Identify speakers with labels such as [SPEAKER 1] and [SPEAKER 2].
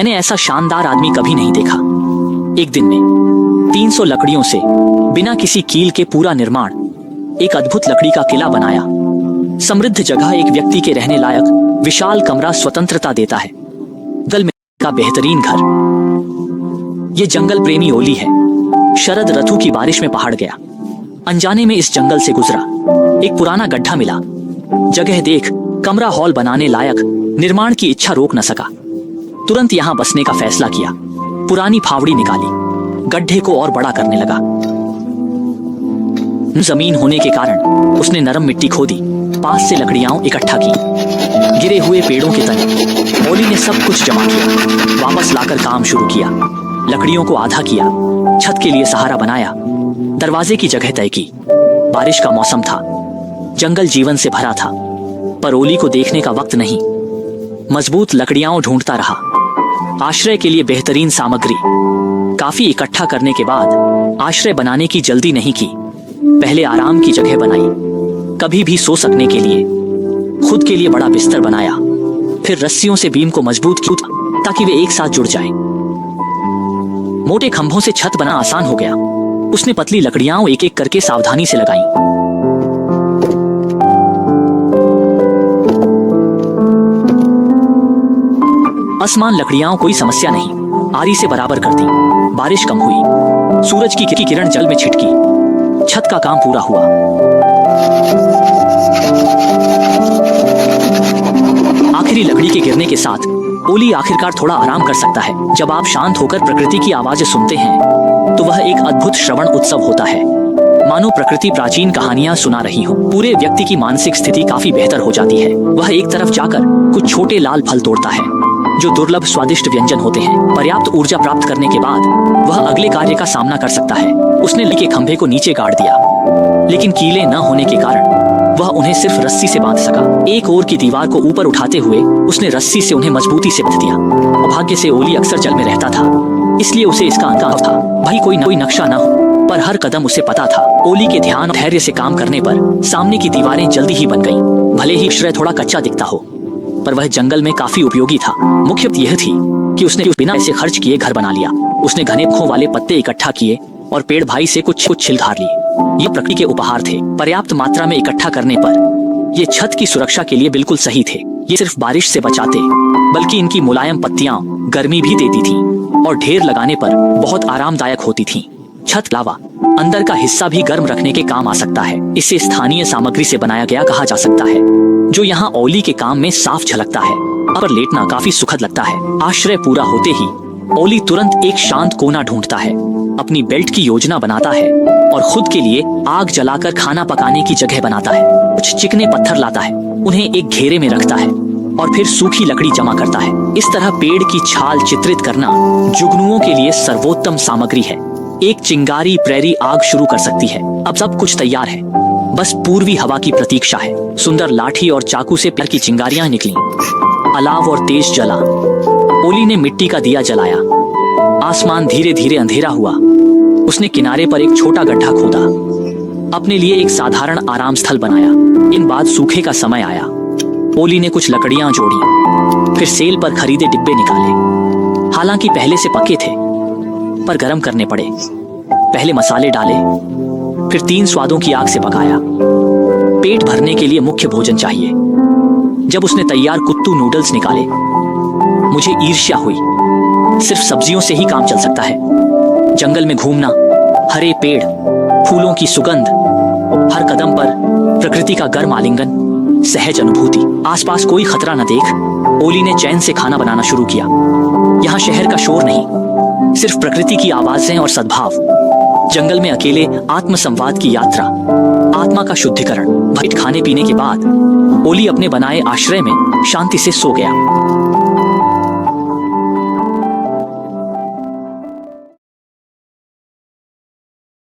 [SPEAKER 1] मैंने ऐसा शानदार आदमी कभी नहीं देखा। एक दिन में 300 लकड़ियों से बिना किसी कील के पूरा निर्माण, एक अद्भुत लकड़ी का किला बनाया। समृद्ध जगह, एक व्यक्ति के रहने लायक विशाल कमरा स्वतंत्रता देता है। जंगल में का बेहतरीन घर। ये जंगल प्रेमी ओली है। शरद ऋतु की बारिश में पहाड़ गया। अनजाने में इस जंगल से गुजरा। एक पुराना गड्ढा मिला। जगह देख कमरा हॉल बनाने लायक, निर्माण की इच्छा रोक न सका। तुरंत यहाँ बसने का फैसला किया। पुरानी फावड़ी निकाली, गड्ढे को और बड़ा करने लगा। जमीन होने के कारण उसने नरम मिट्टी खोदी, पास से लकड़ियां इकट्ठा की। गिरे हुए पेड़ों के तले ओली ने सब कुछ जमा किया। वापस लाकर काम शुरू किया। लकड़ियों को आधा किया, छत के लिए सहारा बनाया, दरवाजे की जगह तय की। बारिश का मौसम था, जंगल जीवन से भरा था, पर ओली को देखने का वक्त नहीं। मजबूत लकड़ियां ढूंढता रहा, आश्रय के लिए बेहतरीन सामग्री। काफी इकट्ठा करने के बाद आश्रय बनाने की जल्दी नहीं की। पहले आराम की जगह बनाई, कभी भी सो सकने के लिए। खुद के लिए बड़ा बिस्तर बनाया, फिर रस्सियों से बीम को मजबूत किया ताकि वे एक साथ जुड़ जाएं। मोटे खंभों से छत बना आसान हो गया। उसने पतली लकड़ियां एक एक करके सावधानी से लगाई। असमान लकड़ियां कोई समस्या नहीं, आरी से बराबर कर दी। बारिश कम हुई, सूरज की किरण जल में छिटकी। छत का काम पूरा हुआ। आखिरी लकड़ी के गिरने के साथ ओली आखिरकार थोड़ा आराम कर सकता है। जब आप शांत होकर प्रकृति की आवाजें सुनते हैं तो वह एक अद्भुत श्रवण उत्सव होता है, मानो प्रकृति प्राचीन कहानियां सुना रही हो। पूरे व्यक्ति की मानसिक स्थिति काफी बेहतर हो जाती है। वह एक तरफ जाकर कुछ छोटे लाल फल तोड़ता है जो दुर्लभ स्वादिष्ट व्यंजन होते हैं। पर्याप्त ऊर्जा प्राप्त करने के बाद वह अगले कार्य का सामना कर सकता है। उसने लकड़ी के खंभे को नीचे गाड़ दिया, लेकिन कीले न होने के कारण वह उन्हें सिर्फ रस्सी से बांध सका। एक ओर की दीवार को ऊपर उठाते हुए उसने रस्सी से उन्हें मजबूती से बांध दिया। भाग्य से ओली अक्सर जल में रहता था, इसलिए उसे इसका अनुभव था। भाई कोई नक्शा न हो, पर हर कदम उसे पता था। ओली के ध्यान और धैर्य से काम करने पर सामने की दीवारें जल्दी ही बन गईं। भले ही आश्रय थोड़ा कच्चा दिखता हो, पर वह जंगल में काफी उपयोगी था। मुख्य बात यह थी कि उसने बिना पैसे खर्च किए घर बना लिया। उसने घने खो वाले पत्ते इकट्ठा किए और पेड़ भाई से कुछ छिल धार ली। ये प्रकृति के उपहार थे। पर्याप्त मात्रा में इकट्ठा करने पर ये छत की सुरक्षा के लिए बिल्कुल सही थे। ये सिर्फ बारिश से बचाते, बल्कि इनकी मुलायम पत्तियां गर्मी भी देती थीं और ढेर लगाने पर बहुत आरामदायक होती थीं। छत के अलावा अंदर का हिस्सा भी गर्म रखने के काम आ सकता है। इसे स्थानीय सामग्री से बनाया गया कहा जा सकता है, जो यहाँ ओली के काम में साफ झलकता है। पर लेटना काफी सुखद लगता है। आश्रय पूरा होते ही ओली तुरंत एक शांत कोना ढूंढता है, अपनी बेल्ट की योजना बनाता है और खुद के लिए आग जलाकर खाना पकाने की जगह बनाता है। कुछ चिकने पत्थर लाता है, उन्हें एक घेरे में रखता है और फिर सूखी लकड़ी जमा करता है। इस तरह पेड़ की छाल चित्रित करना जुगनुओं के लिए सर्वोत्तम सामग्री है। एक चिंगारी प्रेरी आग शुरू कर सकती है। अब सब कुछ तैयार है, बस पूर्वी हवा की प्रतीक्षा है। सुंदर लाठी और चाकू से प्यार की चिंगारियां निकली, अलाव और तेज जला। ओली ने मिट्टी का दिया जलाया। आसमान धीरे धीरे अंधेरा हुआ। उसने किनारे पर एक छोटा गड्ढा खोदा, अपने लिए एक साधारण आराम स्थल बनाया। इन बाद सूखे का समय आया। ओली ने कुछ लकड़ियां जोड़ी, फिर सेल पर खरीदे डिब्बे निकाले। हालांकि पहले से पके थे, पर गर्म करने पड़े। पहले मसाले डाले, फिर 3 स्वादों की आग से पकाया। पेट भरने के लिए मुख्य भोजन चाहिए। जब उसने तैयार कुत्तू नूडल्स निकाले, मुझे ईर्ष्या हुई। सिर्फ सब्जियों से ही काम चल सकता है। जंगल में घूमना, हरे पेड़, फूलों की सुगंध, हर कदम पर प्रकृति का गर्म आलिंगन, सहज अनुभूति। आसपास कोई खतरा न देख ओली ने चैन से खाना बनाना शुरू किया। यहाँ शहर का शोर नहीं, सिर्फ प्रकृति की आवाजें और सद्भाव। जंगल में अकेले आत्मसंवाद की यात्रा, आत्मा का शुद्धिकरण। खाने पीने के बाद ओली अपने बनाए आश्रय में शांति से सो गया।